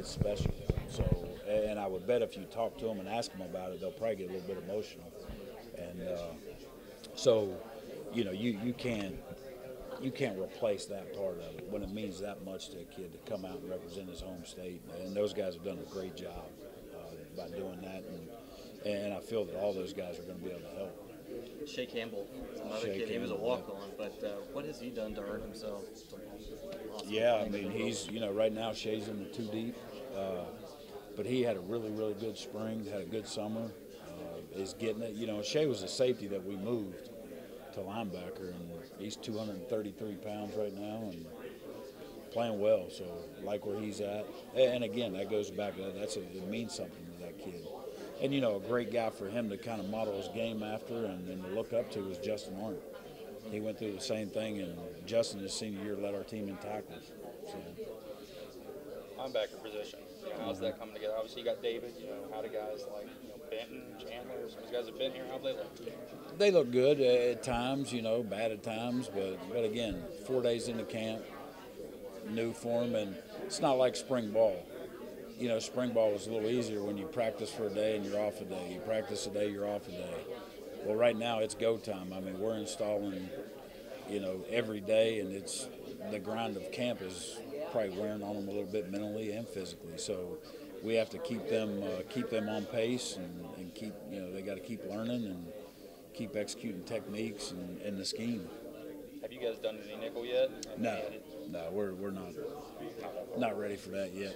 kid's special. So, and I would bet if you talk to them and ask them about it, they'll probably get a little bit emotional. And so, you know, you can't replace that part of it when it means that much to a kid to come out and represent his home state. And those guys have done a great job by doing that. And I feel that all those guys are going to be able to help. Shea Campbell, another kid. He was a walk-on, but what has he done to earn himself? Yeah, I mean, he's, you know, right now Shea's in the 2 deep, but he had a really, really good spring, had a good summer, is getting it. You know, Shea was a safety that we moved to linebacker, and he's 233 pounds right now and playing well, so like where he's at. And again, that goes back, it means something to that kid. And, you know, a great guy for him to kind of model his game after and to look up to was Justin Arndt. He went through the same thing, and Justin, his senior year, led our team in tackles. So. Linebacker position, you know, how's that coming together? Obviously, you got David. You know, how do guys like Benton, Chandler, some of these guys have been here? How they look? They look good at times, you know, bad at times, but again, 4 days into camp, new form, and it's not like spring ball. You know, spring ball was a little easier when you practice for a day and you're off a day. You practice a day, you're off a day. Well, right now it's go time. I mean, we're installing, you know, every day, and it's the grind of camp is probably wearing on them a little bit mentally and physically. So we have to keep them on pace and keep, you know, they got to keep learning and keep executing techniques and the scheme. Have you guys done any nickel yet? No, we're not ready for that yet.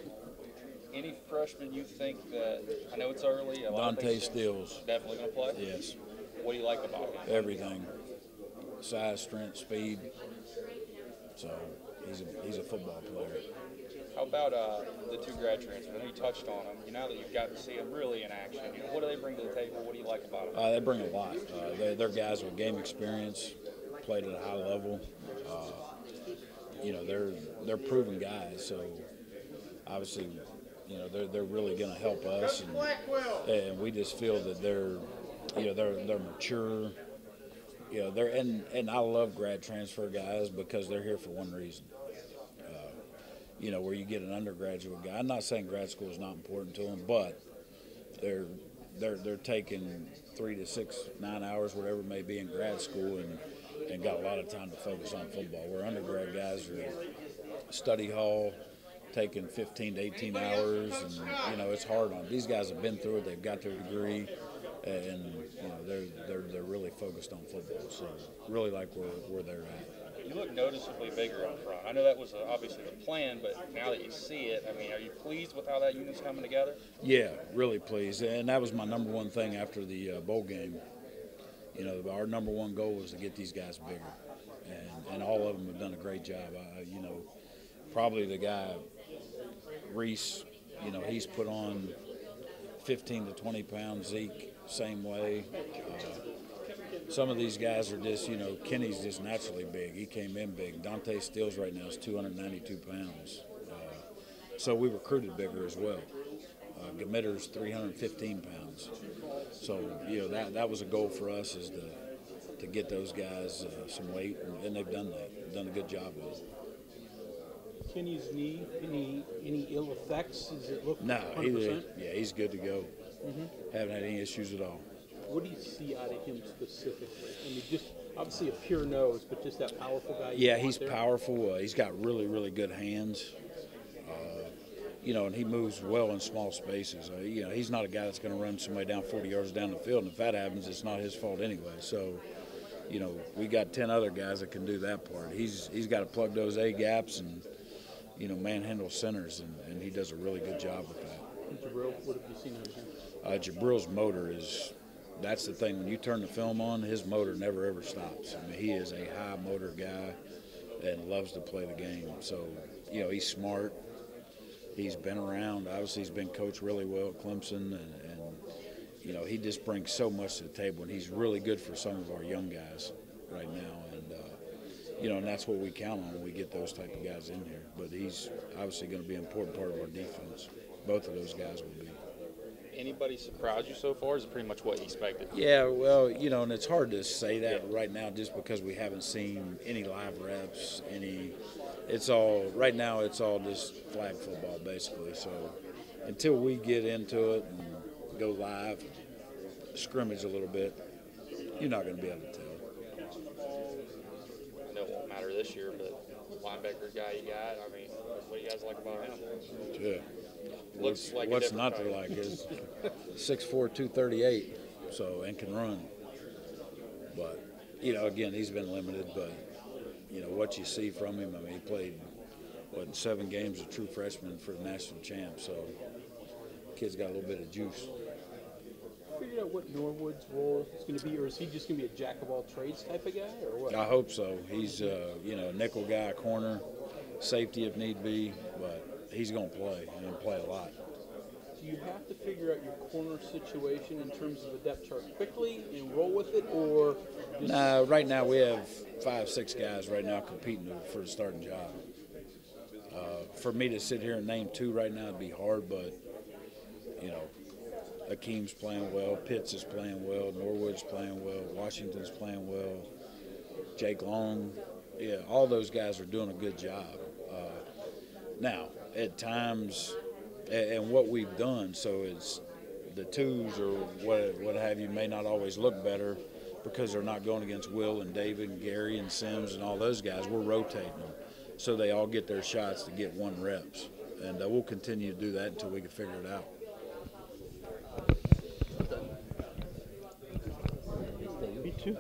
Any freshmen you think that, I know it's early. Dante Stills. Definitely going to play? Yes. What do you like about him? Everything. Size, strength, speed. So he's a football player. How about the 2 grad transfers? I know you touched on them. Now that you've got to see them really in action, you know, what do they bring to the table? What do you like about them? They bring a lot. They're guys with game experience, played at a high level. You know, they're proven guys. So obviously, you know, they're really going to help us, and we just feel that they're mature. You know, and I love grad transfer guys because they're here for one reason. You know, where you get an undergraduate guy. I'm not saying grad school is not important to them, but they're taking 3 to 6, 9 hours, whatever it may be, in grad school, and got a lot of time to focus on football. Where undergrad guys are study hall, taking 15 to 18 hours, and, you know, it's hard on them. These guys have been through it. They've got their degree, and, you know, they're really focused on football. So really like where they're at. You look noticeably bigger up front. I know that was obviously the plan, but now that you see it, I mean, are you pleased with how that unit's coming together? Yeah, really pleased. And that was my number one thing after the bowl game. You know, our number one goal was to get these guys bigger, and all of them have done a great job. You know, probably the guy, Reese, you know, he's put on 15 to 20 pounds. Zeke, same way. Some of these guys are just, you know, Kenny's just naturally big. He came in big. Dante Stills right now is 292 pounds. So we recruited bigger as well. Gamitter's 315 pounds. So, you know, that was a goal for us, is to get those guys some weight, and they've done that. They've done a good job with it. Kenny's knee, any ill effects? Does it look No, 100%? he's good to go. Haven't had any issues at all. What do you see out of him specifically? I mean, just obviously a pure nose, but just that powerful guy. Yeah, he's powerful. He's got really, really good hands. You know, and he moves well in small spaces. You know, he's not a guy that's going to run somebody down 40 yards down the field, and if that happens, it's not his fault anyway. So, you know, we got 10 other guys that can do that part. He's got to plug those A gaps and, you know, manhandle centers, and he does a really good job with that. Jabril, what have you seen out of him? Jabril's motor that's the thing. When you turn the film on, his motor never, ever stops. I mean, he is a high motor guy and loves to play the game. So, you know, he's smart. He's been around. Obviously, he's been coached really well at Clemson, and you know, he just brings so much to the table, and he's really good for some of our young guys right now. And, you know, and that's what we count on when we get those type of guys in here. But he's obviously going to be an important part of our defense. Both of those guys will be. anybody surprised you so far? Is it pretty much what you expected? Yeah, well, and it's hard to say that right now just because we haven't seen any live reps, right now it's all just flag football basically. So until we get into it and go live, scrimmage a little bit, you're not going to be able to tell. I know it won't matter this year, but linebacker guy you got, I mean, what do you guys like about him? Yeah. Looks like What's a not different to type. like is 6'4", 238, and can run. But, again, he's been limited, but, what you see from him, I mean, he played, in 7 games, a true freshman for the national champ, so kid's got a little bit of juice. Figured out what Norwood's role is going to be, or is he just going to be a jack-of-all-trades type of guy, or what? I hope so. He's, nickel guy, corner, safety if need be, but he's going to play and play a lot. Do you have to figure out your corner situation in terms of the depth chart quickly and roll with it, or just... Nah, right now we have 5, 6 guys right now competing for the starting job. For me to sit here and name 2 right now would be hard, but, Akeem's playing well, Pitts is playing well, Norwood's playing well, Washington's playing well, Jake Long. Yeah, all those guys are doing a good job. Now, at times, and what we've done, so it's the 2s or what have you may not always look better because they're not going against Will and David and Gary and Sims and all those guys. We're rotating them so they all get their shots to get 1 reps. And we'll continue to do that until we can figure it out. Me too.